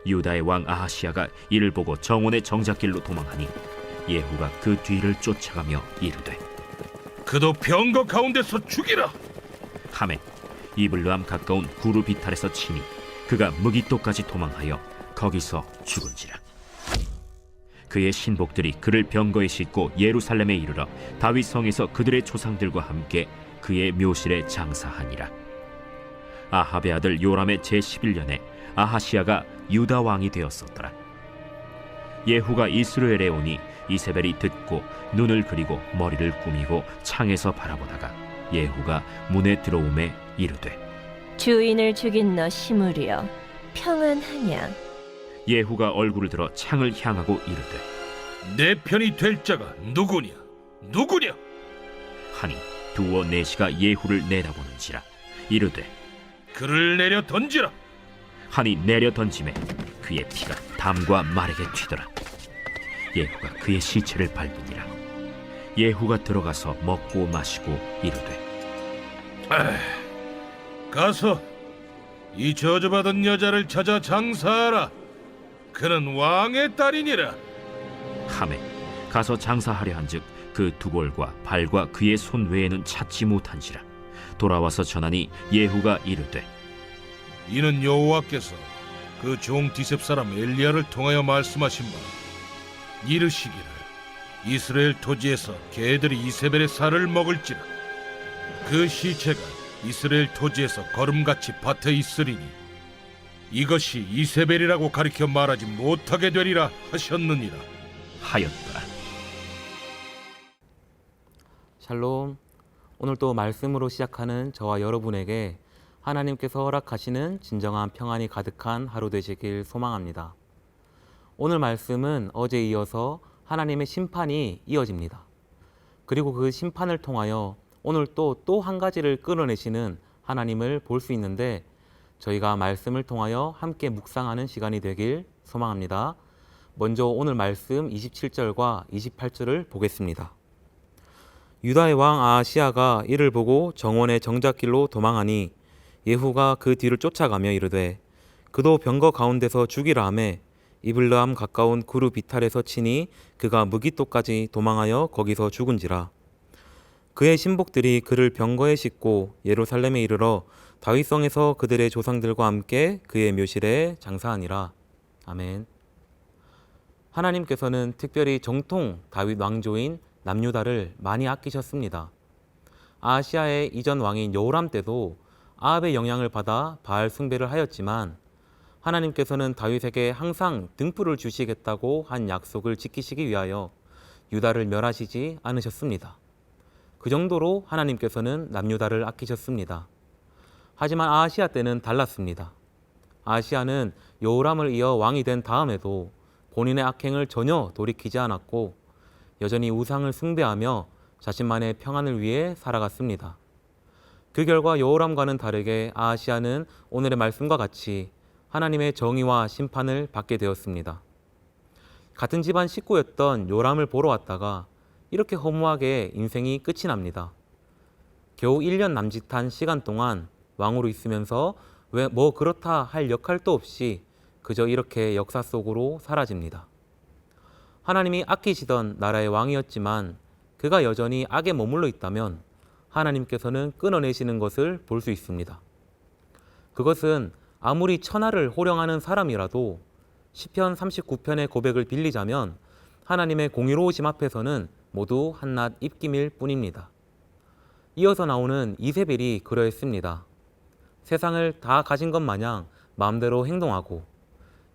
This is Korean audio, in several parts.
유다의 왕 아하시야가 이를 보고 정원의 정작길로 도망하니 예후가 그 뒤를 쫓아가며 이르되 그도 병거 가운데서 죽이라. 하매 이블르함 가까운 구루 비탈에서 치니 그가 무기토까지 도망하여 거기서 죽은지라. 그의 신복들이 그를 병거에 싣고 예루살렘에 이르러 다윗 성에서 그들의 조상들과 함께 그의 묘실에 장사하니라. 아합의 아들 요람의 제11년에 아하시야가 유다 왕이 되었었더라. 예후가 이스라엘에 오니 이세벨이 듣고 눈을 그리고 머리를 꾸미고 창에서 바라보다가 예후가 문에 들어오매 이르되 주인을 죽인 너 시므리여 평안하냐? 예후가 얼굴을 들어 창을 향하고 이르되 내 편이 될 자가 누구냐? 누구냐? 하니 두어 내시가 예후를 내다보는지라. 이르되 그를 내려 던지라. 하니 내려 던짐에 그의 피가 담과 말에게 튀더라. 예후가 그의 시체를 밟으니라. 예후가 들어가서 먹고 마시고 이르되 가서 이 저주받은 여자를 찾아 장사하라. 그는 왕의 딸이니라. 하매 가서 장사하려 한즉 그 두골과 발과 그의 손 외에는 찾지 못한지라. 돌아와서 전하니 예후가 이르되 이는 여호와께서 그 종 디셉 사람 엘리야를 통하여 말씀하신 바 이르시기를 이스라엘 토지에서 개들이 이세벨의 살을 먹을지라. 그 시체가 이스라엘 토지에서 거름같이 밭에 있으리니 이것이 이세벨이라고 가리켜 말하지 못하게 되리라 하셨느니라 하였더라. 샬롬. 오늘 또 말씀으로 시작하는 저와 여러분에게 하나님께서 허락하시는 진정한 평안이 가득한 하루 되시길 소망합니다. 오늘 말씀은 어제에 이어서 하나님의 심판이 이어집니다. 그리고 그 심판을 통하여 오늘 또 한 가지를 끌어내시는 하나님을 볼 수 있는데 저희가 말씀을 통하여 함께 묵상하는 시간이 되길 소망합니다. 먼저 오늘 말씀 27절과 28절을 보겠습니다. 유다의 왕 아하시야가 이를 보고 정원의 정작길로 도망하니 예후가 그 뒤를 쫓아가며 이르되 그도 병거 가운데서 죽이라 하매 이블르함 가까운 구루 비탈에서 치니 그가 무기토까지 도망하여 거기서 죽은지라. 그의 신복들이 그를 병거에 싣고 예루살렘에 이르러 다윗성에서 그들의 조상들과 함께 그의 묘실에 장사하니라. 아멘. 하나님께서는 특별히 정통 다윗 왕조인 남유다를 많이 아끼셨습니다. 아하시야의 이전 왕인 여호람 때도 아합의 영향을 받아 바알 숭배를 하였지만 하나님께서는 다윗에게 항상 등불을 주시겠다고 한 약속을 지키시기 위하여 유다를 멸하시지 않으셨습니다. 그 정도로 하나님께서는 남유다를 아끼셨습니다. 하지만 아하시야 때는 달랐습니다. 아하시야는 여호람을 이어 왕이 된 다음에도 본인의 악행을 전혀 돌이키지 않았고 여전히 우상을 숭배하며 자신만의 평안을 위해 살아갔습니다. 그 결과 여호람과는 다르게 아하시야는 오늘의 말씀과 같이 하나님의 정의와 심판을 받게 되었습니다. 같은 집안 식구였던 요람을 보러 왔다가 이렇게 허무하게 인생이 끝이 납니다. 겨우 1년 남짓한 시간 동안 왕으로 있으면서 왜 뭐 그렇다 할 역할도 없이 그저 이렇게 역사 속으로 사라집니다. 하나님이 아끼시던 나라의 왕이었지만 그가 여전히 악에 머물러 있다면 하나님께서는 끊어내시는 것을 볼 수 있습니다. 그것은 아무리 천하를 호령하는 사람이라도 시편 39편의 고백을 빌리자면 하나님의 공의로우심 앞에서는 모두 한낱 입김일 뿐입니다. 이어서 나오는 이세벨이 그러했습니다. 세상을 다 가진 것 마냥 마음대로 행동하고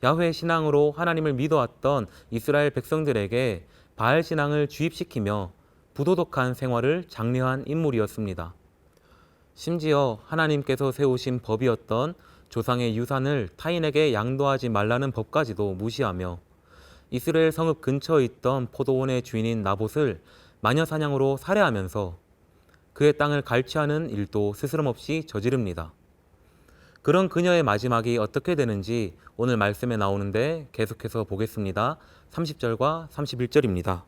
야훼 신앙으로 하나님을 믿어왔던 이스라엘 백성들에게 바알 신앙을 주입시키며 부도덕한 생활을 장려한 인물이었습니다. 심지어 하나님께서 세우신 법이었던 조상의 유산을 타인에게 양도하지 말라는 법까지도 무시하며 이스라엘 성읍 근처에 있던 포도원의 주인인 나봇을 마녀사냥으로 살해하면서 그의 땅을 갈취하는 일도 스스럼없이 저지릅니다. 그런 그녀의 마지막이 어떻게 되는지 오늘 말씀에 나오는데 계속해서 보겠습니다. 30절과 31절입니다.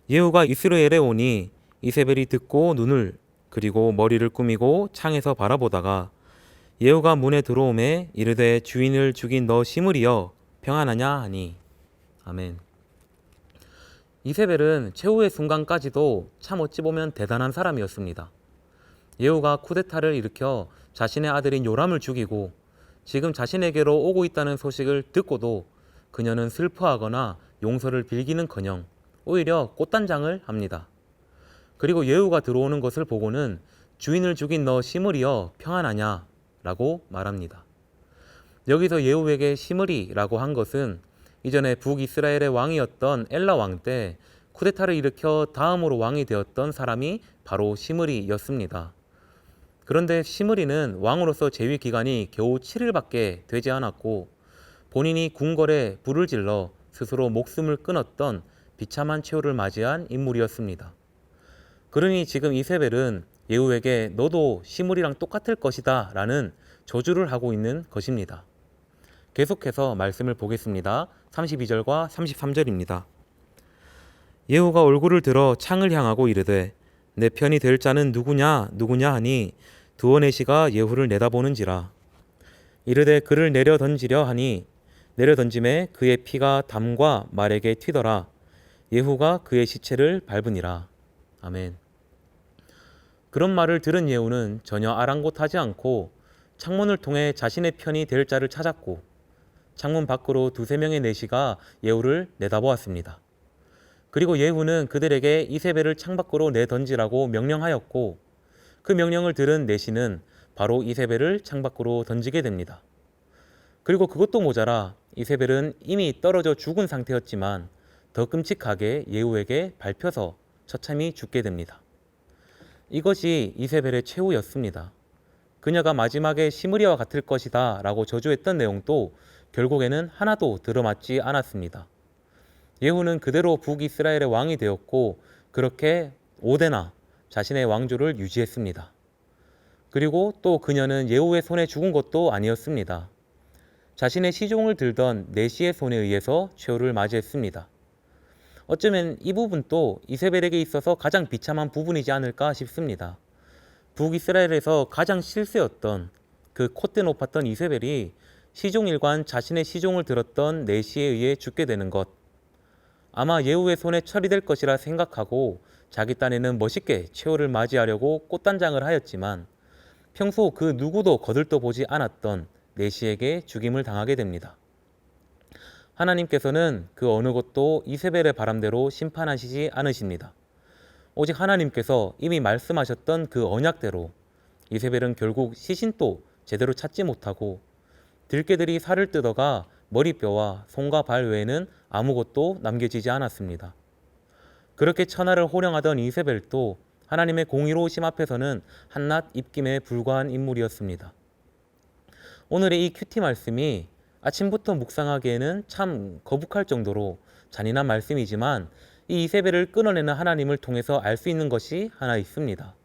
예후가 이스라엘에 오니 이세벨이 듣고 눈을 그리고 머리를 꾸미고 창에서 바라보다가 예후가 문에 들어오매 이르되 주인을 죽인 너 시므리여 평안하냐 하니. 아멘. 이세벨은 최후의 순간까지도 참 어찌 보면 대단한 사람이었습니다. 예후가 쿠데타를 일으켜 자신의 아들인 요람을 죽이고 지금 자신에게로 오고 있다는 소식을 듣고도 그녀는 슬퍼하거나 용서를 빌기는커녕 오히려 꽃단장을 합니다. 그리고 예후가 들어오는 것을 보고는 주인을 죽인 너 시므리여 평안하냐 라고 말합니다. 여기서 예후에게 시므리라고 한 것은 이전에 북이스라엘의 왕이었던 엘라 왕 때 쿠데타를 일으켜 다음으로 왕이 되었던 사람이 바로 시므리였습니다. 그런데 시므리는 왕으로서 재위 기간이 겨우 7일밖에 되지 않았고 본인이 궁궐에 불을 질러 스스로 목숨을 끊었던 비참한 최후를 맞이한 인물이었습니다. 그러니 지금 이세벨은 예후에게 너도 시므리랑 똑같을 것이다 라는 저주를 하고 있는 것입니다. 계속해서 말씀을 보겠습니다. 32절과 33절입니다. 예후가 얼굴을 들어 창을 향하고 이르되 내 편이 될 자는 누구냐 하니 두어 내시가 예후를 내다보는지라. 이르되 그를 내려 던지려 하니 내려 던짐에 그의 피가 담과 말에게 튀더라. 예후가 그의 시체를 밟으니라. 아멘. 그런 말을 들은 예후는 전혀 아랑곳하지 않고 창문을 통해 자신의 편이 될 자를 찾았고 창문 밖으로 두세 명의 내시가 예후를 내다보았습니다. 그리고 예후는 그들에게 이세벨을 창밖으로 내던지라고 명령하였고 그 명령을 들은 내시는 바로 이세벨을 창밖으로 던지게 됩니다. 그리고 그것도 모자라 이세벨은 이미 떨어져 죽은 상태였지만 더 끔찍하게 예후에게 밟혀서 처참히 죽게 됩니다. 이것이 이세벨의 최후였습니다. 그녀가 마지막에 시므리와 같을 것이다 라고 저주했던 내용도 결국에는 하나도 들어맞지 않았습니다. 예후는 그대로 북이스라엘의 왕이 되었고 그렇게 5대나 자신의 왕조를 유지했습니다. 그리고 또 그녀는 예후의 손에 죽은 것도 아니었습니다. 자신의 시종을 들던 내시의 손에 의해서 최후를 맞이했습니다. 어쩌면 이 부분도 이세벨에게 있어서 가장 비참한 부분이지 않을까 싶습니다. 북이스라엘에서 가장 실세였던 그 콧대 높았던 이세벨이 시종일관 자신의 시종을 들었던 내시에 의해 죽게 되는 것. 아마 예후의 손에 처리될 것이라 생각하고 자기 딴에는 멋있게 최후를 맞이하려고 꽃단장을 하였지만 평소 그 누구도 거들떠보지 않았던 내시에게 죽임을 당하게 됩니다. 하나님께서는 그 어느 것도 이세벨의 바람대로 심판하시지 않으십니다. 오직 하나님께서 이미 말씀하셨던 그 언약대로 이세벨은 결국 시신도 제대로 찾지 못하고 들개들이 살을 뜯어가 머리뼈와 손과 발 외에는 아무것도 남겨지지 않았습니다. 그렇게 천하를 호령하던 이세벨도 하나님의 공의로우심 앞에서는 한낱 입김에 불과한 인물이었습니다. 오늘의 이 큐티 말씀이 아침부터 묵상하기에는 참 거북할 정도로 잔인한 말씀이지만 이 이세벨을 끊어내는 하나님을 통해서 알 수 있는 것이 하나 있습니다.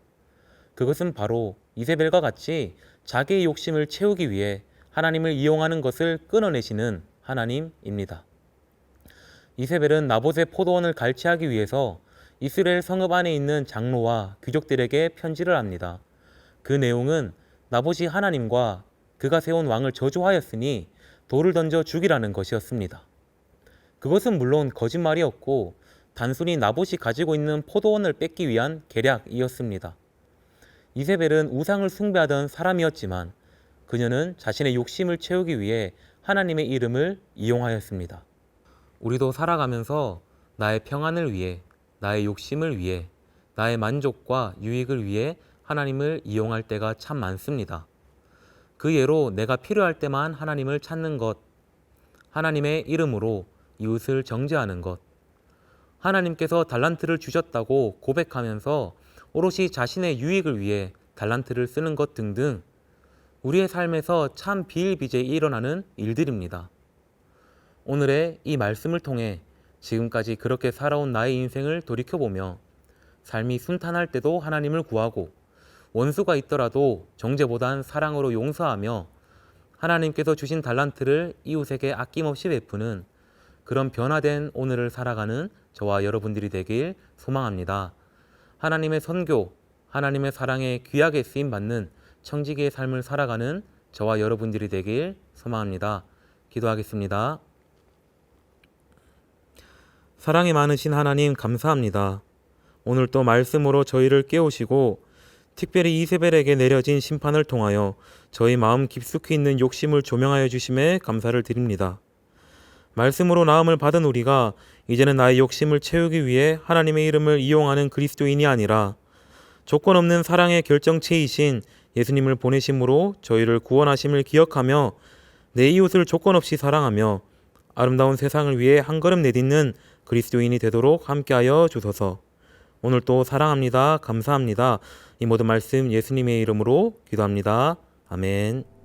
그것은 바로 이세벨과 같이 자기의 욕심을 채우기 위해 하나님을 이용하는 것을 끊어내시는 하나님입니다. 이세벨은 나봇의 포도원을 갈취하기 위해서 이스라엘 성읍 안에 있는 장로와 귀족들에게 편지를 합니다. 그 내용은 나봇이 하나님과 그가 세운 왕을 저주하였으니 돌을 던져 죽이라는 것이었습니다. 그것은 물론 거짓말이었고 단순히 나봇이 가지고 있는 포도원을 뺏기 위한 계략이었습니다. 이세벨은 우상을 숭배하던 사람이었지만 그녀는 자신의 욕심을 채우기 위해 하나님의 이름을 이용하였습니다. 우리도 살아가면서 나의 평안을 위해, 나의 욕심을 위해, 나의 만족과 유익을 위해 하나님을 이용할 때가 참 많습니다. 그 예로 내가 필요할 때만 하나님을 찾는 것, 하나님의 이름으로 이웃을 정죄하는 것, 하나님께서 달란트를 주셨다고 고백하면서 오롯이 자신의 유익을 위해 달란트를 쓰는 것 등등 우리의 삶에서 참 비일비재히 일어나는 일들입니다. 오늘의 이 말씀을 통해 지금까지 그렇게 살아온 나의 인생을 돌이켜보며 삶이 순탄할 때도 하나님을 구하고 원수가 있더라도 정죄보단 사랑으로 용서하며 하나님께서 주신 달란트를 이웃에게 아낌없이 베푸는 그런 변화된 오늘을 살아가는 저와 여러분들이 되길 소망합니다. 하나님의 선교, 하나님의 사랑에 귀하게 쓰임받는 청지기의 삶을 살아가는 저와 여러분들이 되길 소망합니다. 기도하겠습니다. 사랑이 많으신 하나님 감사합니다. 오늘 또 말씀으로 저희를 깨우시고 특별히 이세벨에게 내려진 심판을 통하여 저희 마음 깊숙이 있는 욕심을 조명하여 주심에 감사를 드립니다. 말씀으로 나음을 받은 우리가 이제는 나의 욕심을 채우기 위해 하나님의 이름을 이용하는 그리스도인이 아니라 조건 없는 사랑의 결정체이신 예수님을 보내심으로 저희를 구원하심을 기억하며 내 이웃을 조건 없이 사랑하며 아름다운 세상을 위해 한 걸음 내딛는 그리스도인이 되도록 함께하여 주소서. 오늘 또 사랑합니다. 감사합니다. 이 모든 말씀 예수님의 이름으로 기도합니다. 아멘.